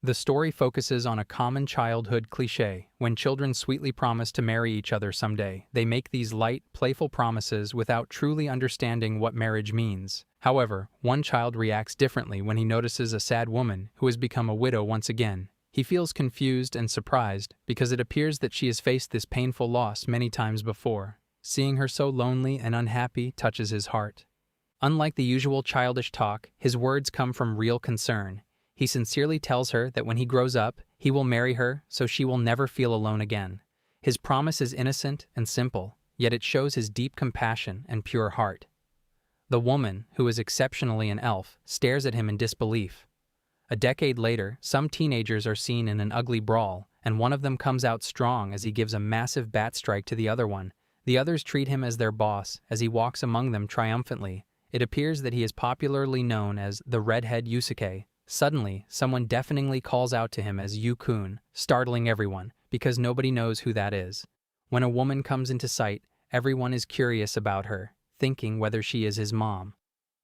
The story focuses on a common childhood cliché. When children sweetly promise to marry each other someday, they make these light, playful promises without truly understanding what marriage means. However, one child reacts differently when he notices a sad woman who has become a widow once again. He feels confused and surprised because it appears that she has faced this painful loss many times before. Seeing her so lonely and unhappy touches his heart. Unlike the usual childish talk, his words come from real concern. He sincerely tells her that when he grows up, he will marry her so she will never feel alone again. His promise is innocent and simple, yet it shows his deep compassion and pure heart. The woman, who is exceptionally an elf, stares at him in disbelief. A decade later, some teenagers are seen in an ugly brawl, and one of them comes out strong as he gives a massive bat strike to the other one. The others treat him as their boss as he walks among them triumphantly. It appears that he is popularly known as the redhead Yusuke. Suddenly, someone deafeningly calls out to him as Yu-kun, startling everyone, because nobody knows who that is. When a woman comes into sight, everyone is curious about her, thinking whether she is his mom.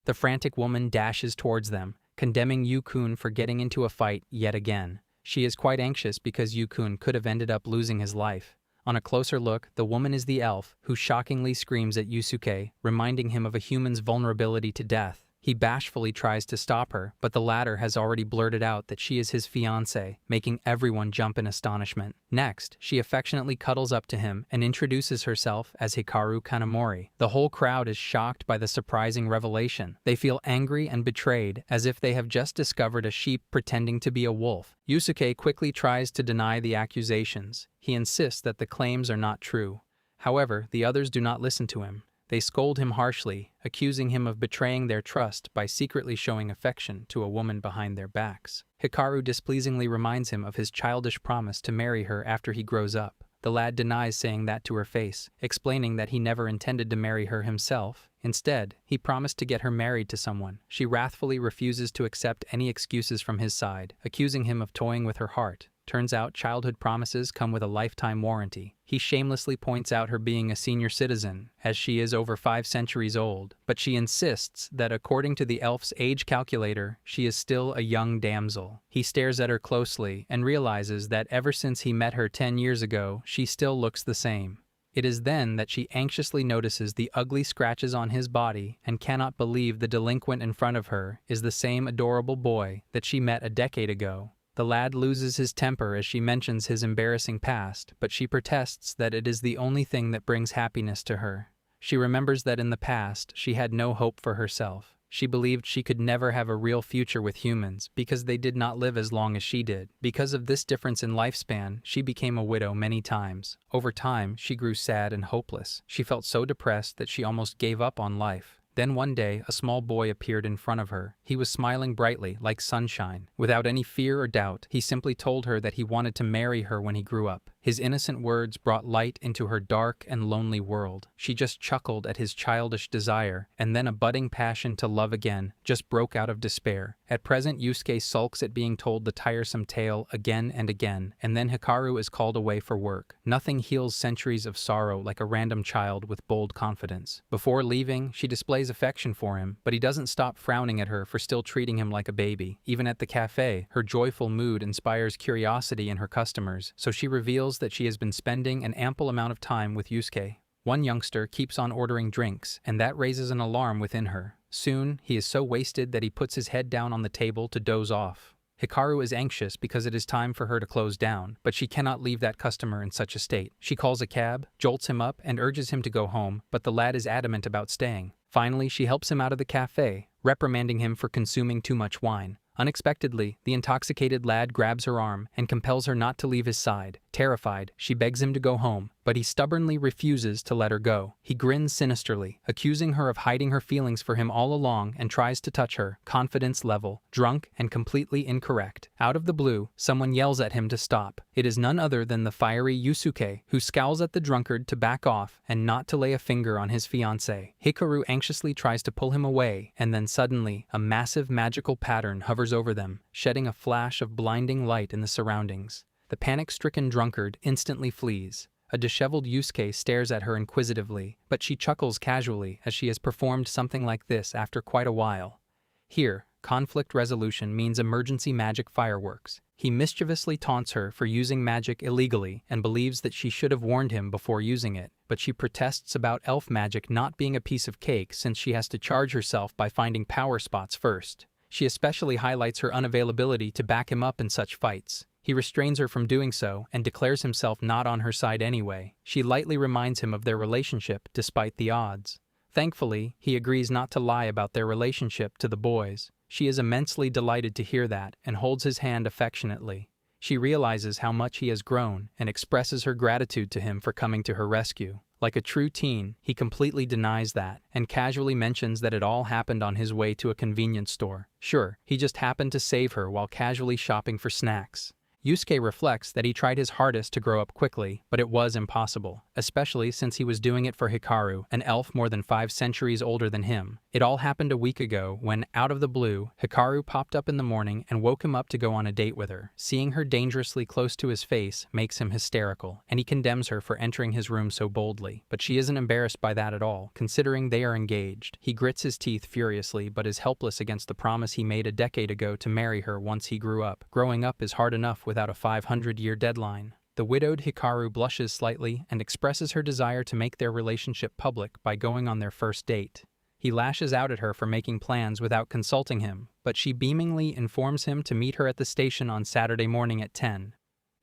The frantic woman dashes towards them, condemning Yu-kun for getting into a fight yet again. She is quite anxious because Yu-kun could have ended up losing his life. On a closer look, the woman is the elf, who shockingly screams at Yusuke, reminding him of a human's vulnerability to death. He bashfully tries to stop her, but the latter has already blurted out that she is his fiancée, making everyone jump in astonishment. Next, she affectionately cuddles up to him and introduces herself as Hikaru Kanamori. The whole crowd is shocked by the surprising revelation. They feel angry and betrayed, as if they have just discovered a sheep pretending to be a wolf. Yusuke quickly tries to deny the accusations. He insists that the claims are not true. However, the others do not listen to him. They scold him harshly, accusing him of betraying their trust by secretly showing affection to a woman behind their backs. Hikaru displeasingly reminds him of his childish promise to marry her after he grows up. The lad denies saying that to her face, explaining that he never intended to marry her himself. Instead, he promised to get her married to someone. She wrathfully refuses to accept any excuses from his side, accusing him of toying with her heart. Turns out childhood promises come with a lifetime warranty. He shamelessly points out her being a senior citizen, as she is over 5 centuries old, but she insists that according to the elf's age calculator, she is still a young damsel. He stares at her closely and realizes that ever since he met her 10 years ago, she still looks the same. It is then that she anxiously notices the ugly scratches on his body and cannot believe the delinquent in front of her is the same adorable boy that she met a decade ago. The lad loses his temper as she mentions his embarrassing past, but she protests that it is the only thing that brings happiness to her. She remembers that in the past, she had no hope for herself. She believed she could never have a real future with humans because they did not live as long as she did. Because of this difference in lifespan, she became a widow many times. Over time, she grew sad and hopeless. She felt so depressed that she almost gave up on life. Then one day, a small boy appeared in front of her. He was smiling brightly, like sunshine. Without any fear or doubt, he simply told her that he wanted to marry her when he grew up. His innocent words brought light into her dark and lonely world. She just chuckled at his childish desire, and then a budding passion to love again just broke out of despair. At present, Yusuke sulks at being told the tiresome tale again and again, and then Hikaru is called away for work. Nothing heals centuries of sorrow like a random child with bold confidence. Before leaving, she displays affection for him, but he doesn't stop frowning at her for still treating him like a baby. Even at the cafe, her joyful mood inspires curiosity in her customers, so she reveals that she has been spending an ample amount of time with Yusuke. One youngster keeps on ordering drinks, and that raises an alarm within her. Soon, he is so wasted that he puts his head down on the table to doze off. Hikaru is anxious because it is time for her to close down, but she cannot leave that customer in such a state. She calls a cab, jolts him up, and urges him to go home, but the lad is adamant about staying. Finally, she helps him out of the cafe, reprimanding him for consuming too much wine. Unexpectedly, the intoxicated lad grabs her arm and compels her not to leave his side. Terrified, she begs him to go home, but he stubbornly refuses to let her go. He grins sinisterly, accusing her of hiding her feelings for him all along, and tries to touch her, confidence level, drunk and completely incorrect. Out of the blue, someone yells at him to stop. It is none other than the fiery Yusuke, who scowls at the drunkard to back off and not to lay a finger on his fiancée. Hikaru anxiously tries to pull him away, and then suddenly, a massive magical pattern hovers over them, shedding a flash of blinding light in the surroundings. The panic-stricken drunkard instantly flees. A disheveled Yusuke stares at her inquisitively, but she chuckles casually as she has performed something like this after quite a while. Here, conflict resolution means emergency magic fireworks. He mischievously taunts her for using magic illegally and believes that she should have warned him before using it, but she protests about elf magic not being a piece of cake since she has to charge herself by finding power spots first. She especially highlights her unavailability to back him up in such fights. He restrains her from doing so and declares himself not on her side anyway. She lightly reminds him of their relationship despite the odds. Thankfully, he agrees not to lie about their relationship to the boys. She is immensely delighted to hear that and holds his hand affectionately. She realizes how much he has grown and expresses her gratitude to him for coming to her rescue. Like a true teen, he completely denies that and casually mentions that it all happened on his way to a convenience store. Sure, he just happened to save her while casually shopping for snacks. Yusuke reflects that he tried his hardest to grow up quickly, but it was impossible, especially since he was doing it for Hikaru, an elf more than 5 centuries older than him. It all happened a week ago when, out of the blue, Hikaru popped up in the morning and woke him up to go on a date with her. Seeing her dangerously close to his face makes him hysterical, and he condemns her for entering his room so boldly. But she isn't embarrassed by that at all, considering they are engaged. He grits his teeth furiously but is helpless against the promise he made a decade ago to marry her once he grew up. Growing up is hard enough without a 500-year deadline. The widowed Hikaru blushes slightly and expresses her desire to make their relationship public by going on their first date. He lashes out at her for making plans without consulting him, but she beamingly informs him to meet her at the station on Saturday morning at 10.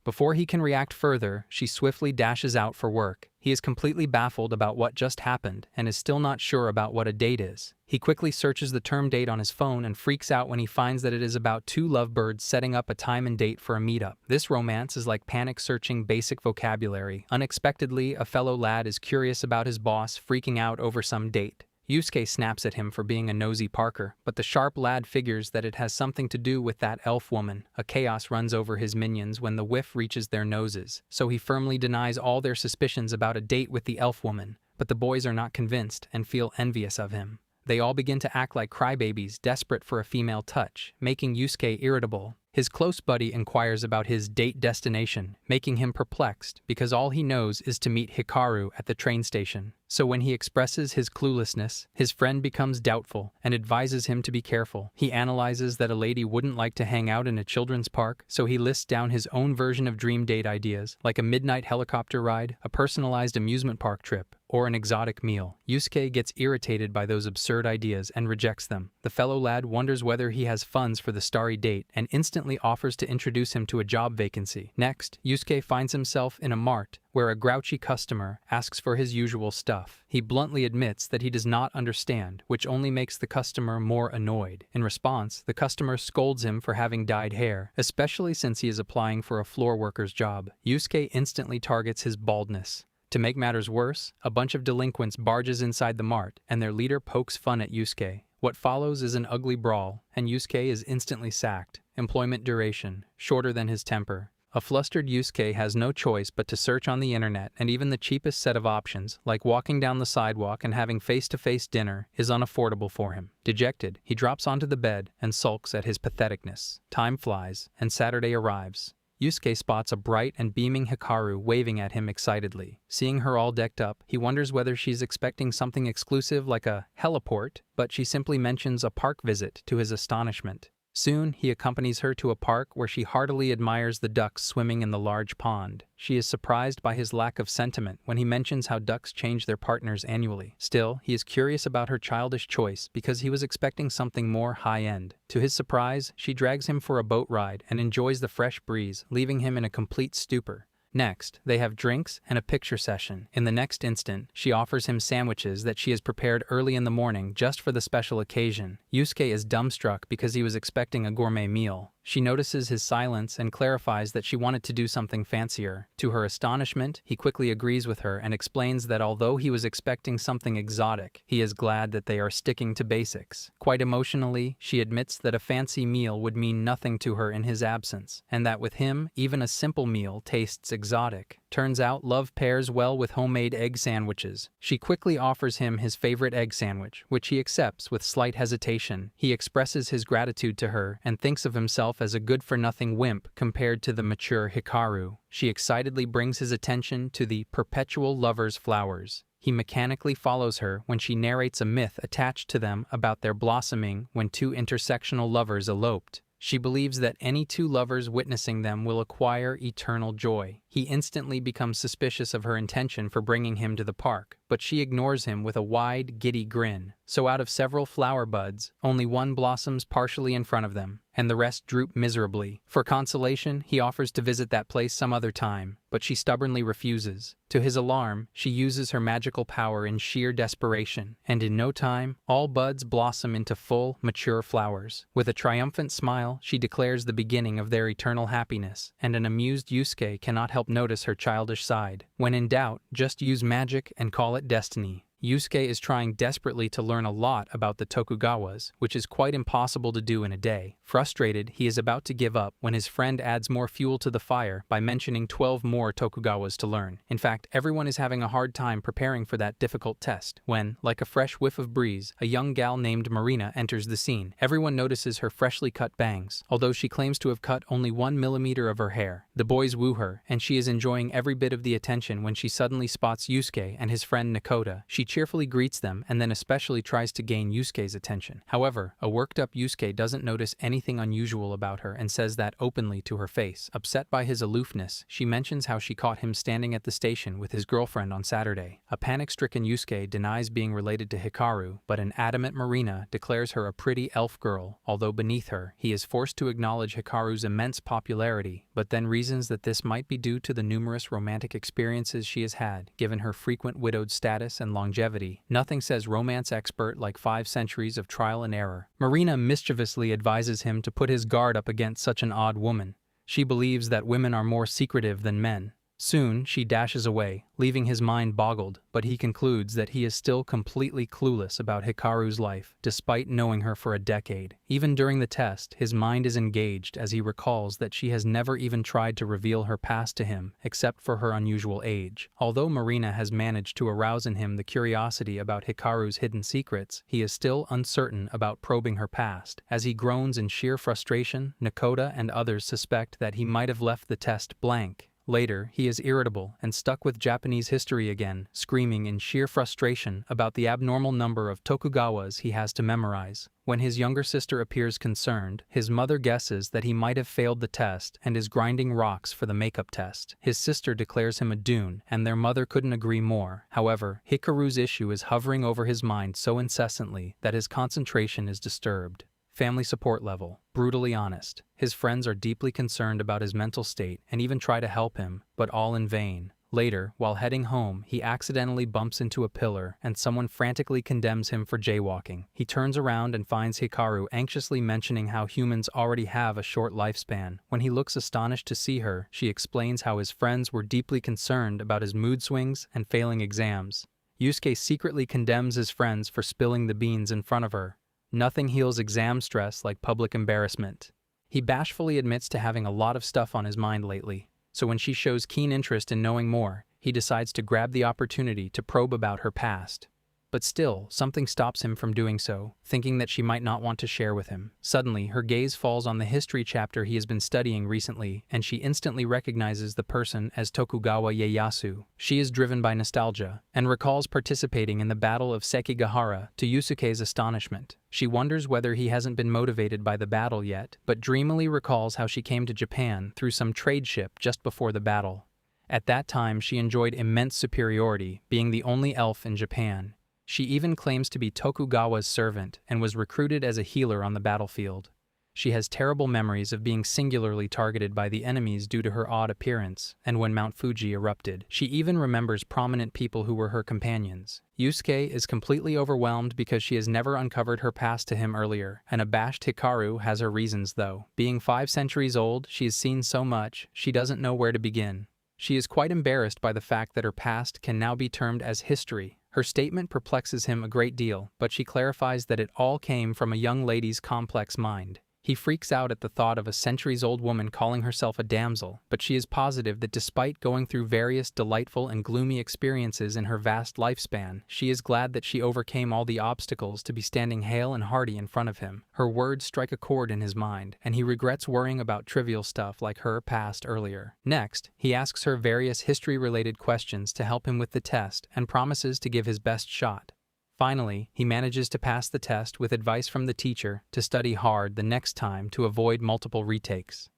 Before he can react further, she swiftly dashes out for work. He is completely baffled about what just happened and is still not sure about what a date is. He quickly searches the term date on his phone and freaks out when he finds that it is about 2 lovebirds setting up a time and date for a meetup. This romance is like panic searching basic vocabulary. Unexpectedly, a fellow lad is curious about his boss freaking out over some date. Yusuke snaps at him for being a nosy Parker, but the sharp lad figures that it has something to do with that elf woman. A chaos runs over his minions when the whiff reaches their noses, so he firmly denies all their suspicions about a date with the elf woman. But the boys are not convinced and feel envious of him. They all begin to act like crybabies desperate for a female touch, making Yusuke irritable. His close buddy inquires about his date destination, making him perplexed because all he knows is to meet Hikaru at the train station. So when he expresses his cluelessness, his friend becomes doubtful and advises him to be careful. He analyzes that a lady wouldn't like to hang out in a children's park, so he lists down his own version of dream date ideas, like a midnight helicopter ride, a personalized amusement park trip, or an exotic meal. Yusuke gets irritated by those absurd ideas and rejects them. The fellow lad wonders whether he has funds for the starry date and instantly offers to introduce him to a job vacancy. Next, Yusuke finds himself in a mart where a grouchy customer asks for his usual stuff. He bluntly admits that he does not understand, which only makes the customer more annoyed. In response, the customer scolds him for having dyed hair, especially since he is applying for a floor worker's job. Yusuke instantly targets his baldness. To make matters worse, a bunch of delinquents barges inside the mart, and their leader pokes fun at Yusuke. What follows is an ugly brawl, and Yusuke is instantly sacked. Employment duration, shorter than his temper. A flustered Yusuke has no choice but to search on the internet, and even the cheapest set of options, like walking down the sidewalk and having face-to-face dinner, is unaffordable for him. Dejected, he drops onto the bed and sulks at his patheticness. Time flies, and Saturday arrives. Yusuke spots a bright and beaming Hikaru waving at him excitedly. Seeing her all decked up, he wonders whether she's expecting something exclusive like a heliport, but she simply mentions a park visit to his astonishment. Soon, he accompanies her to a park where she heartily admires the ducks swimming in the large pond. She is surprised by his lack of sentiment when he mentions how ducks change their partners annually. Still, he is curious about her childish choice because he was expecting something more high-end. To his surprise, she drags him for a boat ride and enjoys the fresh breeze, leaving him in a complete stupor. Next, they have drinks and a picture session. In the next instant, she offers him sandwiches that she has prepared early in the morning just for the special occasion. Yusuke is dumbstruck because he was expecting a gourmet meal. She notices his silence and clarifies that she wanted to do something fancier. To her astonishment, he quickly agrees with her and explains that although he was expecting something exotic, he is glad that they are sticking to basics. Quite emotionally, she admits that a fancy meal would mean nothing to her in his absence, and that with him, even a simple meal tastes exotic. Turns out love pairs well with homemade egg sandwiches. She quickly offers him his favorite egg sandwich, which he accepts with slight hesitation. He expresses his gratitude to her and thinks of himself as a good-for-nothing wimp compared to the mature Hikaru. She excitedly brings his attention to the perpetual lover's flowers. He mechanically follows her when she narrates a myth attached to them about their blossoming when 2 intersectional lovers eloped. She believes that any two lovers witnessing them will acquire eternal joy. He instantly becomes suspicious of her intention for bringing him to the park, but she ignores him with a wide, giddy grin. So out of several flower buds, only one blossoms partially in front of them, and the rest droop miserably. For consolation, he offers to visit that place some other time, but she stubbornly refuses. To his alarm, she uses her magical power in sheer desperation, and in no time, all buds blossom into full, mature flowers. With a triumphant smile, she declares the beginning of their eternal happiness, and an amused Yusuke cannot help notice her childish side. When in doubt, just use magic and call it destiny. Yusuke is trying desperately to learn a lot about the Tokugawas, which is quite impossible to do in a day. Frustrated, he is about to give up when his friend adds more fuel to the fire by mentioning 12 more Tokugawas to learn. In fact, everyone is having a hard time preparing for that difficult test when, like a fresh whiff of breeze, a young gal named Marina enters the scene. Everyone notices her freshly cut bangs, although she claims to have cut only 1 millimeter of her hair. The boys woo her, and she is enjoying every bit of the attention when she suddenly spots Yusuke and his friend Nakota. She cheerfully greets them and then especially tries to gain Yusuke's attention. However, a worked-up Yusuke doesn't notice anything unusual about her and says that openly to her face. Upset by his aloofness, she mentions how she caught him standing at the station with his girlfriend on Saturday. A panic-stricken Yusuke denies being related to Hikaru, but an adamant Marina declares her a pretty elf girl. Although beneath her, he is forced to acknowledge Hikaru's immense popularity, but then reasons that this might be due to the numerous romantic experiences she has had, given her frequent widowed status and longevity. Nothing says romance expert like 5 centuries of trial and error. Marina mischievously advises him to put his guard up against such an odd woman. She believes that women are more secretive than men. Soon, she dashes away, leaving his mind boggled, but he concludes that he is still completely clueless about Hikaru's life, despite knowing her for a decade. Even during the test, his mind is engaged as he recalls that she has never even tried to reveal her past to him, except for her unusual age. Although Marina has managed to arouse in him the curiosity about Hikaru's hidden secrets, he is still uncertain about probing her past. As he groans in sheer frustration, Nakota and others suspect that he might have left the test blank. Later, he is irritable and stuck with Japanese history again, screaming in sheer frustration about the abnormal number of Tokugawas he has to memorize. When his younger sister appears concerned, his mother guesses that he might have failed the test and is grinding rocks for the makeup test. His sister declares him a dune, and their mother couldn't agree more. However, Hikaru's issue is hovering over his mind so incessantly that his concentration is disturbed. Family support level. Brutally honest. His friends are deeply concerned about his mental state and even try to help him, but all in vain. Later, while heading home, he accidentally bumps into a pillar and someone frantically condemns him for jaywalking. He turns around and finds Hikaru anxiously mentioning how humans already have a short lifespan. When he looks astonished to see her, she explains how his friends were deeply concerned about his mood swings and failing exams. Yusuke secretly condemns his friends for spilling the beans in front of her. Nothing heals exam stress like public embarrassment. He bashfully admits to having a lot of stuff on his mind lately, so when she shows keen interest in knowing more, he decides to grab the opportunity to probe about her past. But still, something stops him from doing so, thinking that she might not want to share with him. Suddenly, her gaze falls on the history chapter he has been studying recently, and she instantly recognizes the person as Tokugawa Ieyasu. She is driven by nostalgia, and recalls participating in the Battle of Sekigahara to Yusuke's astonishment. She wonders whether he hasn't been motivated by the battle yet, but dreamily recalls how she came to Japan through some trade ship just before the battle. At that time, she enjoyed immense superiority, being the only elf in Japan. She even claims to be Tokugawa's servant and was recruited as a healer on the battlefield. She has terrible memories of being singularly targeted by the enemies due to her odd appearance, and when Mount Fuji erupted. She even remembers prominent people who were her companions. Yusuke is completely overwhelmed because she has never uncovered her past to him earlier. An abashed Hikaru has her reasons though. Being 5 centuries old, she has seen so much, she doesn't know where to begin. She is quite embarrassed by the fact that her past can now be termed as history. Her statement perplexes him a great deal, but she clarifies that it all came from a young lady's complex mind. He freaks out at the thought of a centuries-old woman calling herself a damsel, but she is positive that despite going through various delightful and gloomy experiences in her vast lifespan, she is glad that she overcame all the obstacles to be standing hale and hearty in front of him. Her words strike a chord in his mind, and he regrets worrying about trivial stuff like her past earlier. Next, he asks her various history-related questions to help him with the test and promises to give his best shot. Finally, he manages to pass the test with advice from the teacher to study hard the next time to avoid multiple retakes.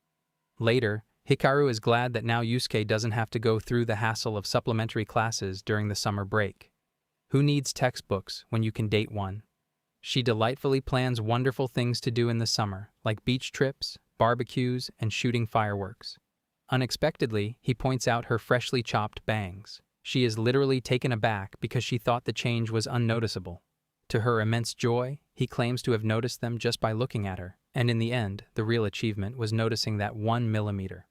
Later, Hikaru is glad that now Yusuke doesn't have to go through the hassle of supplementary classes during the summer break. Who needs textbooks when you can date one? She delightfully plans wonderful things to do in the summer, like beach trips, barbecues, and shooting fireworks. Unexpectedly, he points out her freshly chopped bangs. She is literally taken aback because she thought the change was unnoticeable. To her immense joy, he claims to have noticed them just by looking at her, and in the end, the real achievement was noticing that 1 millimeter.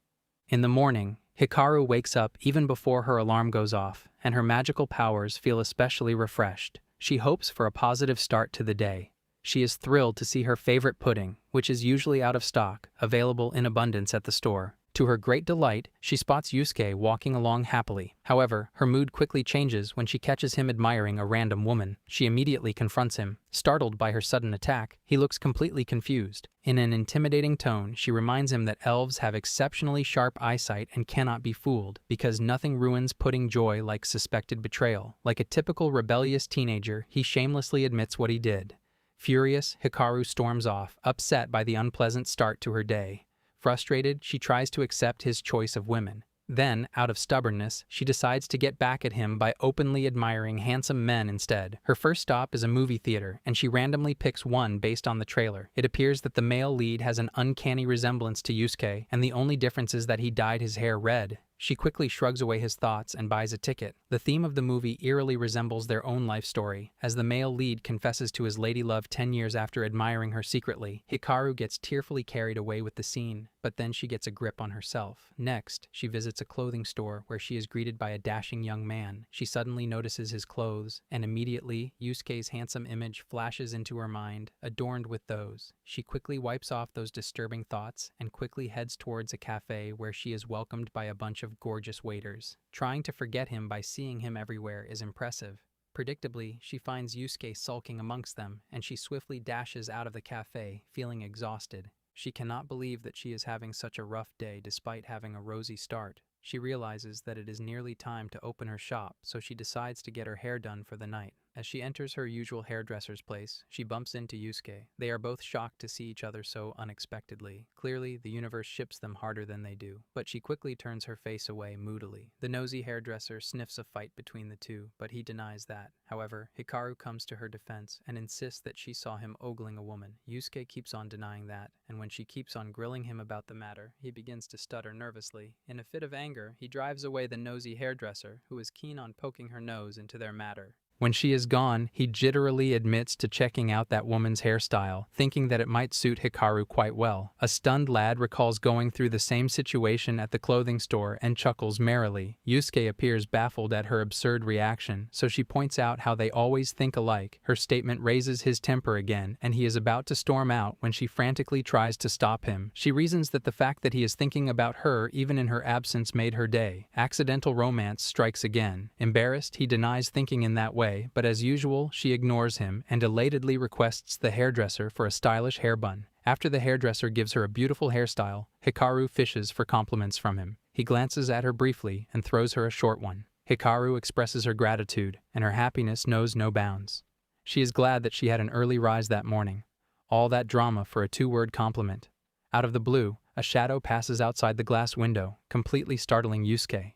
In the morning, Hikaru wakes up even before her alarm goes off, and her magical powers feel especially refreshed. She hopes for a positive start to the day. She is thrilled to see her favorite pudding, which is usually out of stock, available in abundance at the store. To her great delight, she spots Yusuke walking along happily. However, her mood quickly changes when she catches him admiring a random woman. She immediately confronts him. Startled by her sudden attack, he looks completely confused. In an intimidating tone, she reminds him that elves have exceptionally sharp eyesight and cannot be fooled, because nothing ruins pudding joy like suspected betrayal. Like a typical rebellious teenager, he shamelessly admits what he did. Furious, Hikaru storms off, upset by the unpleasant start to her day. Frustrated, she tries to accept his choice of women. Then, out of stubbornness, she decides to get back at him by openly admiring handsome men instead. Her first stop is a movie theater, and she randomly picks one based on the trailer. It appears that the male lead has an uncanny resemblance to Yusuke, and the only difference is that he dyed his hair red. She quickly shrugs away his thoughts and buys a ticket. The theme of the movie eerily resembles their own life story, as the male lead confesses to his ladylove 10 years after admiring her secretly. Hikaru gets tearfully carried away with the scene, but then she gets a grip on herself. Next, she visits a clothing store where she is greeted by a dashing young man. She suddenly notices his clothes, and immediately, Yusuke's handsome image flashes into her mind, adorned with those. She quickly wipes off those disturbing thoughts and quickly heads towards a cafe where she is welcomed by a bunch of gorgeous waiters. Trying to forget him by seeing him everywhere is impressive. Predictably, she finds Yusuke sulking amongst them, and she swiftly dashes out of the cafe, feeling exhausted. She cannot believe that she is having such a rough day despite having a rosy start. She realizes that it is nearly time to open her shop, so she decides to get her hair done for the night. As she enters her usual hairdresser's place, she bumps into Yusuke. They are both shocked to see each other so unexpectedly. Clearly, the universe ships them harder than they do, but she quickly turns her face away moodily. The nosy hairdresser sniffs a fight between the two, but he denies that. However, Hikaru comes to her defense and insists that she saw him ogling a woman. Yusuke keeps on denying that, and when she keeps on grilling him about the matter, he begins to stutter nervously. In a fit of anger, he drives away the nosy hairdresser, who is keen on poking her nose into their matter. When she is gone, he jitterily admits to checking out that woman's hairstyle, thinking that it might suit Hikaru quite well. A stunned lad recalls going through the same situation at the clothing store and chuckles merrily. Yusuke appears baffled at her absurd reaction, so she points out how they always think alike. Her statement raises his temper again, and he is about to storm out when she frantically tries to stop him. She reasons that the fact that he is thinking about her even in her absence made her day. Accidental romance strikes again. Embarrassed, he denies thinking in that way, but as usual, she ignores him and elatedly requests the hairdresser for a stylish hair bun. After the hairdresser gives her a beautiful hairstyle, Hikaru fishes for compliments from him. He glances at her briefly and throws her a short one. Hikaru expresses her gratitude, and her happiness knows no bounds. She is glad that she had an early rise that morning. All that drama for a two-word compliment. Out of the blue, a shadow passes outside the glass window, completely startling Yusuke.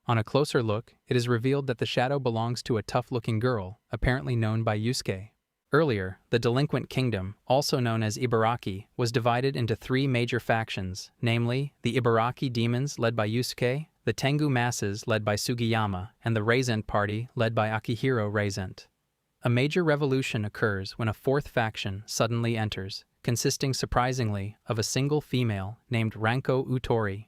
On a closer look, it is revealed that the shadow belongs to a tough-looking girl, apparently known by Yusuke. Earlier, the Delinquent Kingdom, also known as Ibaraki, was divided into 3 major factions, namely, the Ibaraki demons led by Yusuke, the Tengu masses led by Sugiyama, and the Reizent party led by Akihiro Reizent. A major revolution occurs when a 4th faction suddenly enters, consisting surprisingly of a single female named Ranko Utori.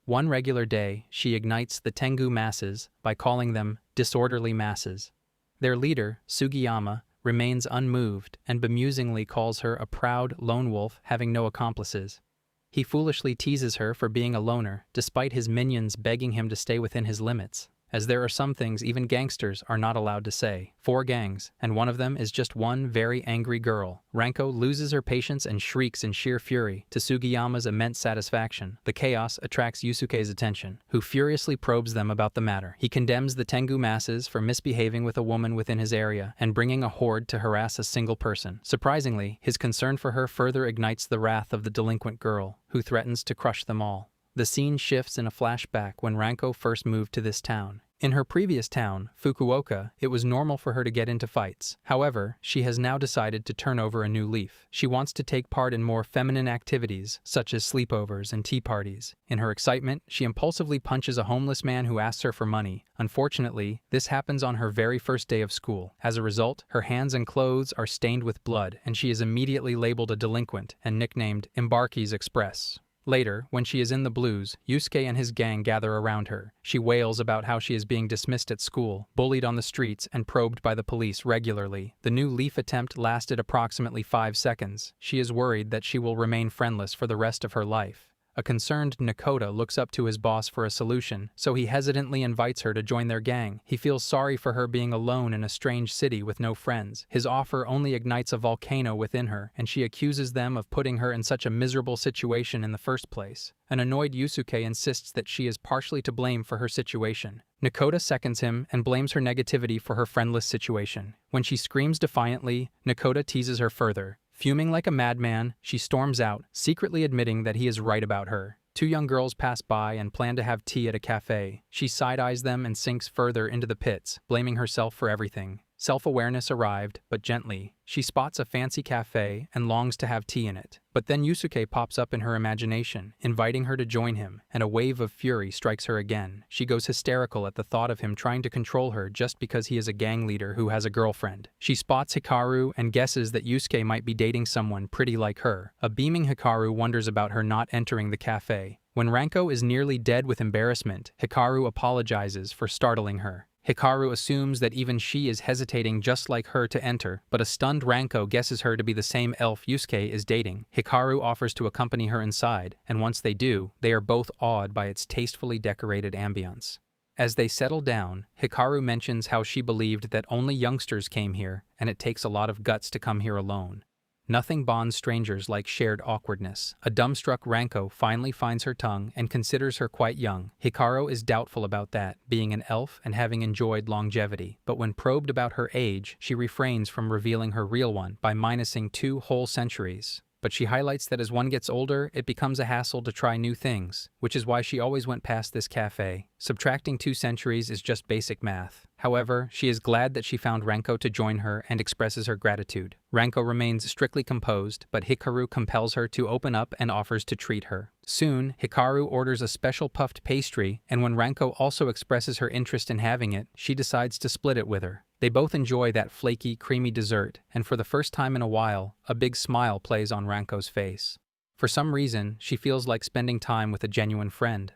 One regular day, she ignites the Tengu masses by calling them disorderly masses. Their leader, Sugiyama, remains unmoved and bemusingly calls her a proud lone wolf having no accomplices. He foolishly teases her for being a loner, despite his minions begging him to stay within his limits. as there are some things even gangsters are not allowed to say. 4 gangs, and one of them is just one very angry girl. Ranko loses her patience and shrieks in sheer fury, to Sugiyama's immense satisfaction. The chaos attracts Yusuke's attention, who furiously probes them about the matter. He condemns the Tengu masses for misbehaving with a woman within his area and bringing a horde to harass a single person. Surprisingly, his concern for her further ignites the wrath of the delinquent girl, who threatens to crush them all. The scene shifts in a flashback when Ranko first moved to this town. In her previous town, Fukuoka, it was normal for her to get into fights. However, she has now decided to turn over a new leaf. She wants to take part in more feminine activities, such as sleepovers and tea parties. In her excitement, she impulsively punches a homeless man who asks her for money. Unfortunately, this happens on her very first day of school. As a result, her hands and clothes are stained with blood, and she is immediately labeled a delinquent and nicknamed Embarkees Express. Later, when she is in the blues, Yusuke and his gang gather around her. She wails about how she is being dismissed at school, bullied on the streets, and probed by the police regularly. The new leaf attempt lasted approximately 5 seconds. She is worried that she will remain friendless for the rest of her life. A concerned Nakota looks up to his boss for a solution, so he hesitantly invites her to join their gang. He feels sorry for her being alone in a strange city with no friends. His offer only ignites a volcano within her, and she accuses them of putting her in such a miserable situation in the first place. An annoyed Yusuke insists that she is partially to blame for her situation. Nakota seconds him and blames her negativity for her friendless situation. When she screams defiantly, Nakota teases her further. Fuming like a madman, she storms out, secretly admitting that he is right about her. 2 young girls pass by and plan to have tea at a cafe. She side-eyes them and sinks further into the pits, blaming herself for everything. Self-awareness arrived, but gently. She spots a fancy cafe and longs to have tea in it. But then Yusuke pops up in her imagination, inviting her to join him, and a wave of fury strikes her again. She goes hysterical at the thought of him trying to control her just because he is a gang leader who has a girlfriend. She spots Hikaru and guesses that Yusuke might be dating someone pretty like her. A beaming Hikaru wonders about her not entering the cafe. When Ranko is nearly dead with embarrassment, Hikaru apologizes for startling her. Hikaru assumes that even she is hesitating just like her to enter, but a stunned Ranko guesses her to be the same elf Yusuke is dating. Hikaru offers to accompany her inside, and once they do, they are both awed by its tastefully decorated ambience. As they settle down, Hikaru mentions how she believed that only youngsters came here, and it takes a lot of guts to come here alone. Nothing bonds strangers like shared awkwardness. A dumbstruck Ranko finally finds her tongue and considers her quite young. Hikaru is doubtful about that, being an elf and having enjoyed longevity. But when probed about her age, she refrains from revealing her real one by minusing 2 whole centuries. But she highlights that as one gets older, it becomes a hassle to try new things, which is why she always went past this cafe. Subtracting 2 centuries is just basic math. However, she is glad that she found Ranko to join her and expresses her gratitude. Ranko remains strictly composed, but Hikaru compels her to open up and offers to treat her. Soon, Hikaru orders a special puffed pastry, and when Ranko also expresses her interest in having it, she decides to split it with her. They both enjoy that flaky, creamy dessert, and for the first time in a while, a big smile plays on Ranko's face. For some reason, she feels like spending time with a genuine friend.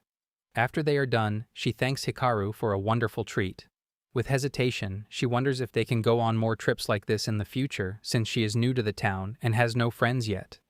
After they are done, she thanks Hikaru for a wonderful treat. With hesitation, she wonders if they can go on more trips like this in the future since she is new to the town and has no friends yet.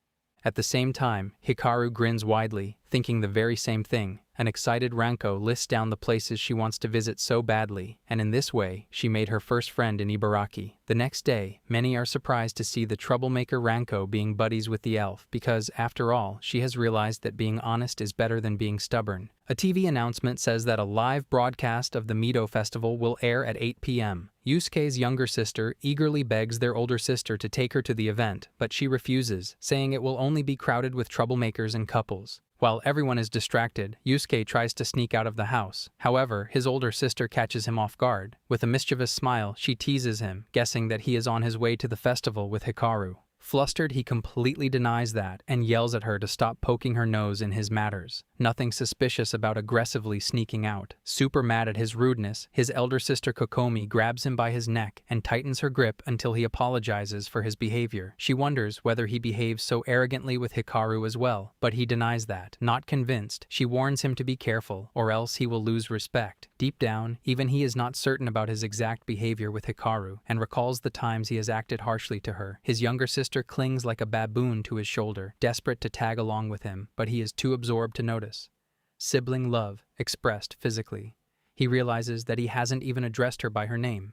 At the same time, Hikaru grins widely, thinking the very same thing. An excited Ranko lists down the places she wants to visit so badly, and in this way, she made her first friend in Ibaraki. The next day, many are surprised to see the troublemaker Ranko being buddies with the elf because, after all, she has realized that being honest is better than being stubborn. A TV announcement says that a live broadcast of the Mido Festival will air at 8 p.m. Yusuke's younger sister eagerly begs their older sister to take her to the event, but she refuses, saying it will only be crowded with troublemakers and couples. While everyone is distracted, Yusuke tries to sneak out of the house. However, his older sister catches him off guard. With a mischievous smile, she teases him, guessing that he is on his way to the festival with Hikaru. Flustered, he completely denies that and yells at her to stop poking her nose in his matters. Nothing suspicious about aggressively sneaking out. Super mad at his rudeness, his elder sister Kokomi grabs him by his neck and tightens her grip until he apologizes for his behavior. She wonders whether he behaves so arrogantly with Hikaru as well, but he denies that. Not convinced, she warns him to be careful, or else he will lose respect. Deep down, even he is not certain about his exact behavior with Hikaru, and recalls the times he has acted harshly to her. His younger sister clings like a baboon to his shoulder, desperate to tag along with him, but he is too absorbed to notice. Sibling love, expressed physically. He realizes that he hasn't even addressed her by her name.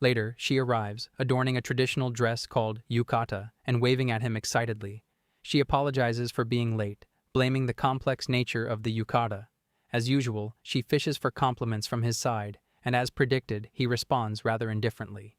Later, she arrives, adorning a traditional dress called yukata, and waving at him excitedly. She apologizes for being late, blaming the complex nature of the yukata. As usual, she fishes for compliments from his side, and as predicted, he responds rather indifferently.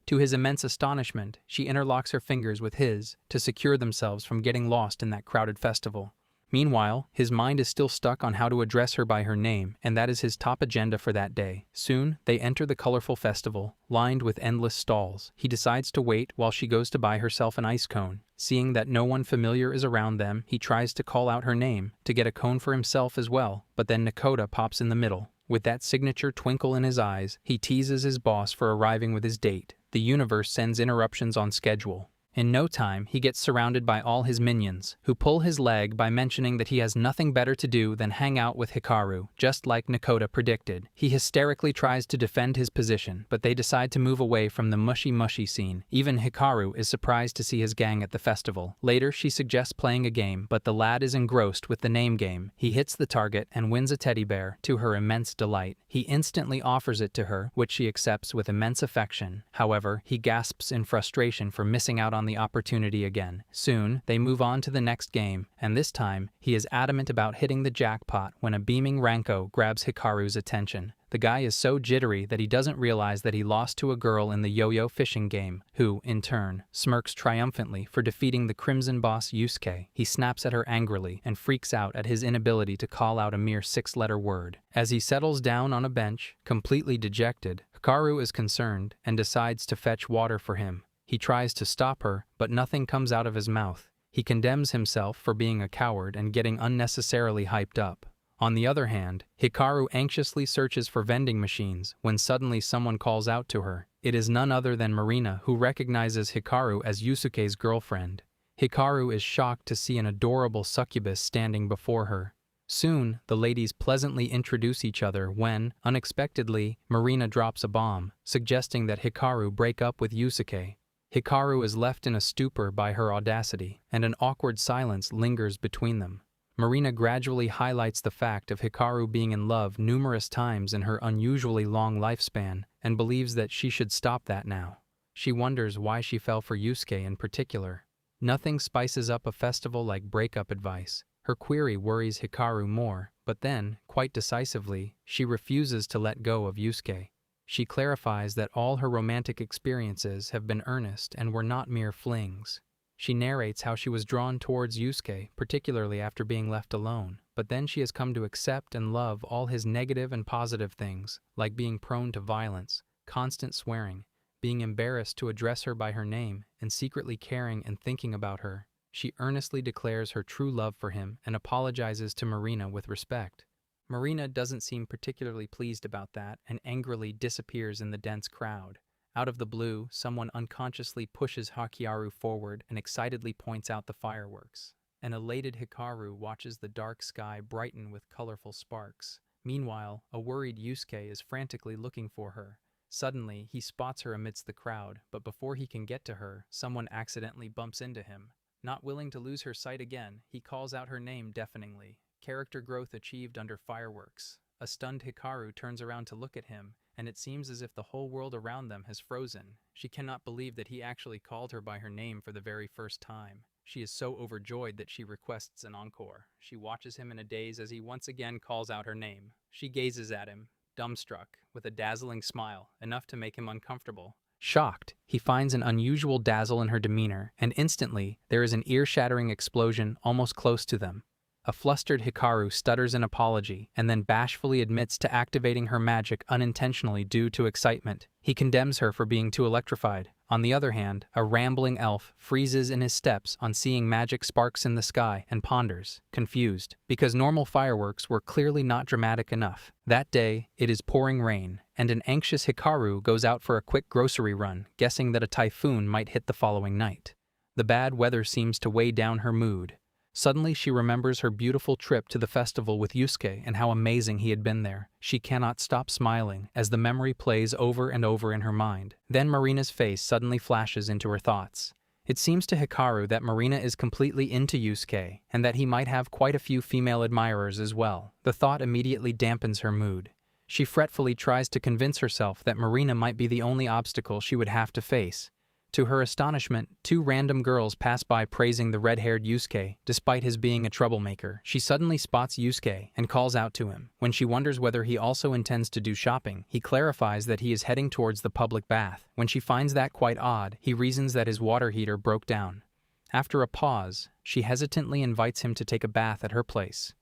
To his immense astonishment, she interlocks her fingers with his to secure themselves from getting lost in that crowded festival. Meanwhile, his mind is still stuck on how to address her by her name, and that is his top agenda for that day. Soon, they enter the colorful festival, lined with endless stalls. He decides to wait while she goes to buy herself an ice cone. Seeing that no one familiar is around them, he tries to call out her name, to get a cone for himself as well, but then Nakoda pops in the middle. With that signature twinkle in his eyes, he teases his boss for arriving with his date. The universe sends interruptions on schedule. In no time, he gets surrounded by all his minions, who pull his leg by mentioning that he has nothing better to do than hang out with Hikaru, just like Nakoda predicted. He hysterically tries to defend his position, but they decide to move away from the mushy scene. Even Hikaru is surprised to see his gang at the festival. Later, she suggests playing a game, but the lad is engrossed with the name game. He hits the target and wins a teddy bear, to her immense delight. He instantly offers it to her, which she accepts with immense affection. However, he gasps in frustration for missing out on the opportunity again. Soon, they move on to the next game, and this time, he is adamant about hitting the jackpot when a beaming Ranko grabs Hikaru's attention. The guy is so jittery that he doesn't realize that he lost to a girl in the yo-yo fishing game, who, in turn, smirks triumphantly for defeating the Crimson boss Yusuke. He snaps at her angrily and freaks out at his inability to call out a mere 6-letter word. As he settles down on a bench, completely dejected, Hikaru is concerned and decides to fetch water for him. He tries to stop her, but nothing comes out of his mouth. He condemns himself for being a coward and getting unnecessarily hyped up. On the other hand, Hikaru anxiously searches for vending machines when suddenly someone calls out to her. It is none other than Marina, who recognizes Hikaru as Yusuke's girlfriend. Hikaru is shocked to see an adorable succubus standing before her. Soon, the ladies pleasantly introduce each other when, unexpectedly, Marina drops a bomb, suggesting that Hikaru break up with Yusuke. Hikaru is left in a stupor by her audacity, and an awkward silence lingers between them. Marina gradually highlights the fact of Hikaru being in love numerous times in her unusually long lifespan, and believes that she should stop that now. She wonders why she fell for Yusuke in particular. Nothing spices up a festival like breakup advice. Her query worries Hikaru more, but then, quite decisively, she refuses to let go of Yusuke. She clarifies that all her romantic experiences have been earnest and were not mere flings. She narrates how she was drawn towards Yusuke, particularly after being left alone, but then she has come to accept and love all his negative and positive things, like being prone to violence, constant swearing, being embarrassed to address her by her name, and secretly caring and thinking about her. She earnestly declares her true love for him and apologizes to Marina with respect. Marina doesn't seem particularly pleased about that and angrily disappears in the dense crowd. Out of the blue, someone unconsciously pushes Hakiaru forward and excitedly points out the fireworks. An elated Hikaru watches the dark sky brighten with colorful sparks. Meanwhile, a worried Yusuke is frantically looking for her. Suddenly, he spots her amidst the crowd, but before he can get to her, someone accidentally bumps into him. Not willing to lose her sight again, he calls out her name deafeningly. Character growth achieved under fireworks. A stunned Hikaru turns around to look at him, and it seems as if the whole world around them has frozen. She cannot believe that he actually called her by her name for the very first time. She is so overjoyed that she requests an encore. She watches him in a daze as he once again calls out her name. She gazes at him, dumbstruck, with a dazzling smile, enough to make him uncomfortable. Shocked, he finds an unusual dazzle in her demeanor, and instantly, there is an ear-shattering explosion almost close to them. A flustered Hikaru stutters an apology and then bashfully admits to activating her magic unintentionally due to excitement. He condemns her for being too electrified. On the other hand, a rambling elf freezes in his steps on seeing magic sparks in the sky and ponders, confused, because normal fireworks were clearly not dramatic enough. That day, it is pouring rain, and an anxious Hikaru goes out for a quick grocery run, guessing that a typhoon might hit the following night. The bad weather seems to weigh down her mood. Suddenly, she remembers her beautiful trip to the festival with Yusuke and how amazing he had been there. She cannot stop smiling as the memory plays over and over in her mind. Then Marina's face suddenly flashes into her thoughts. It seems to Hikaru that Marina is completely into Yusuke and that he might have quite a few female admirers as well. The thought immediately dampens her mood. She fretfully tries to convince herself that Marina might be the only obstacle she would have to face. To her astonishment, two random girls pass by praising the red-haired Yusuke, despite his being a troublemaker. She suddenly spots Yusuke and calls out to him. When she wonders whether he also intends to do shopping, he clarifies that he is heading towards the public bath. When she finds that quite odd, he reasons that his water heater broke down. After a pause, she hesitantly invites him to take a bath at her place.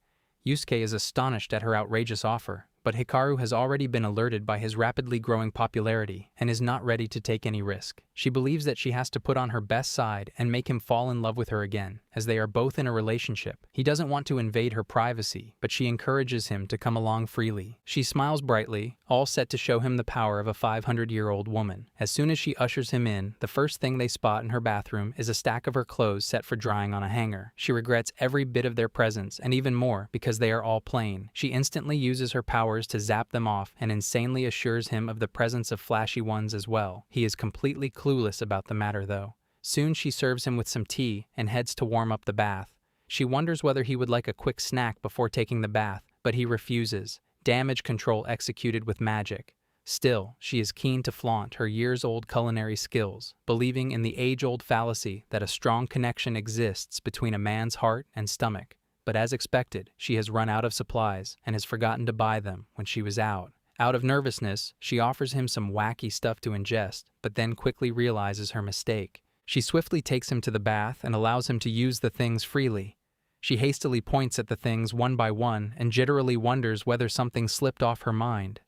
Yusuke is astonished at her outrageous offer, but Hikaru has already been alerted by his rapidly growing popularity and is not ready to take any risk. She believes that she has to put on her best side and make him fall in love with her again, as they are both in a relationship. He doesn't want to invade her privacy, but she encourages him to come along freely. She smiles brightly, all set to show him the power of a 500-year-old woman. As soon as she ushers him in, the first thing they spot in her bathroom is a stack of her clothes set for drying on a hanger. She regrets every bit of their presence, and even more because they are all plain. She instantly uses her powers to zap them off and insanely assures him of the presence of flashy ones as well. He is completely clueless about the matter though. Soon she serves him with some tea and heads to warm up the bath. She wonders whether he would like a quick snack before taking the bath, but he refuses. Damage control executed with magic. Still, she is keen to flaunt her years-old culinary skills, believing in the age-old fallacy that a strong connection exists between a man's heart and stomach. But as expected, she has run out of supplies and has forgotten to buy them when she was out. Out of nervousness, she offers him some wacky stuff to ingest, but then quickly realizes her mistake. She swiftly takes him to the bath and allows him to use the things freely. She hastily points at the things one by one and jitterily wonders whether something slipped off her mind.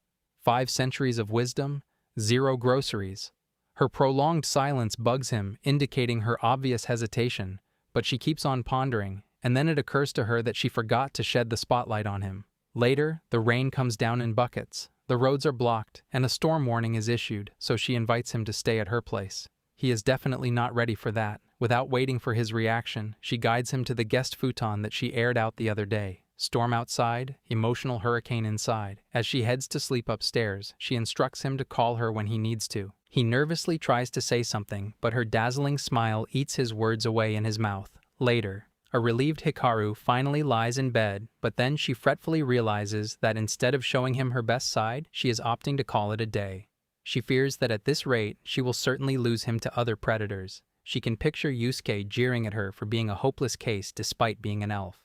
5 centuries of wisdom, 0 groceries. Her prolonged silence bugs him, indicating her obvious hesitation, but she keeps on pondering, and then it occurs to her that she forgot to shed the spotlight on him. Later, the rain comes down in buckets, the roads are blocked, and a storm warning is issued, so she invites him to stay at her place. He is definitely not ready for that. Without waiting for his reaction, she guides him to the guest futon that she aired out the other day. Storm outside, emotional hurricane inside. As she heads to sleep upstairs, she instructs him to call her when he needs to. He nervously tries to say something, but her dazzling smile eats his words away in his mouth. Later, a relieved Hikaru finally lies in bed, but then she fretfully realizes that instead of showing him her best side, she is opting to call it a day. She fears that at this rate, she will certainly lose him to other predators. She can picture Yusuke jeering at her for being a hopeless case despite being an elf.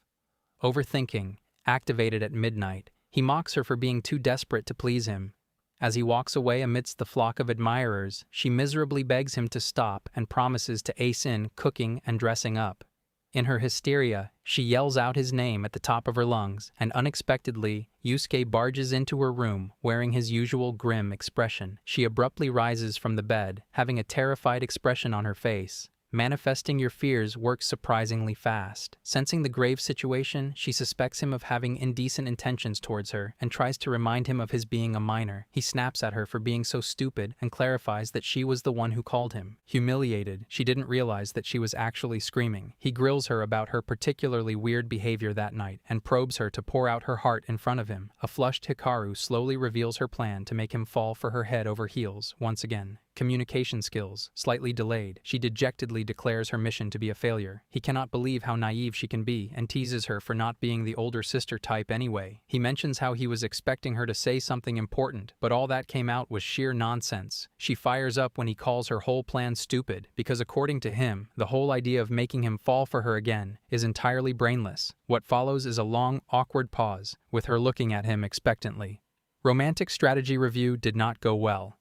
Overthinking, activated at midnight, he mocks her for being too desperate to please him. As he walks away amidst the flock of admirers, she miserably begs him to stop and promises to ace in cooking and dressing up. In her hysteria, she yells out his name at the top of her lungs, and unexpectedly, Yusuke barges into her room, wearing his usual grim expression. She abruptly rises from the bed, having a terrified expression on her face. Manifesting your fears works surprisingly fast. Sensing the grave situation, she suspects him of having indecent intentions towards her and tries to remind him of his being a minor. He snaps at her for being so stupid and clarifies that she was the one who called him. Humiliated, she didn't realize that she was actually screaming. He grills her about her particularly weird behavior that night and probes her to pour out her heart in front of him. A flushed Hikaru slowly reveals her plan to make him fall for her head over heels once again. Communication skills, slightly delayed. She dejectedly declares her mission to be a failure. He cannot believe how naive she can be and teases her for not being the older sister type anyway. He mentions how he was expecting her to say something important, but all that came out was sheer nonsense. She fires up when he calls her whole plan stupid, because according to him, the whole idea of making him fall for her again is entirely brainless. What follows is a long, awkward pause, with her looking at him expectantly. Romantic strategy review did not go well.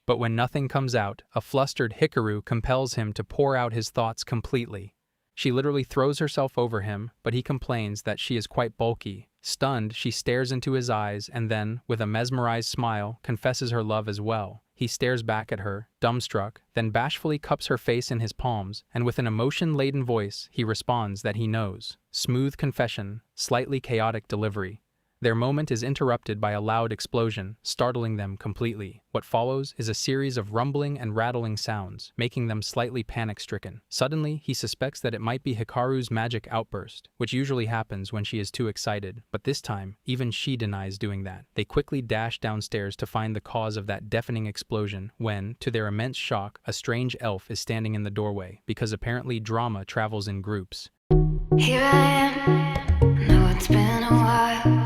But when nothing comes out, a flustered Hikaru compels him to pour out his thoughts completely. She literally throws herself over him, but he complains that she is quite bulky. Stunned, she stares into his eyes and then, with a mesmerized smile, confesses her love as well. He stares back at her, dumbstruck, then bashfully cups her face in his palms, and with an emotion-laden voice, he responds that he knows. Smooth confession, slightly chaotic delivery. Their moment is interrupted by a loud explosion, startling them completely. What follows is a series of rumbling and rattling sounds, making them slightly panic-stricken. Suddenly, he suspects that it might be Hikaru's magic outburst, which usually happens when she is too excited, but this time, even she denies doing that. They quickly dash downstairs to find the cause of that deafening explosion when, to their immense shock, a strange elf is standing in the doorway, because apparently drama travels in groups. Here I am, know it's been a while.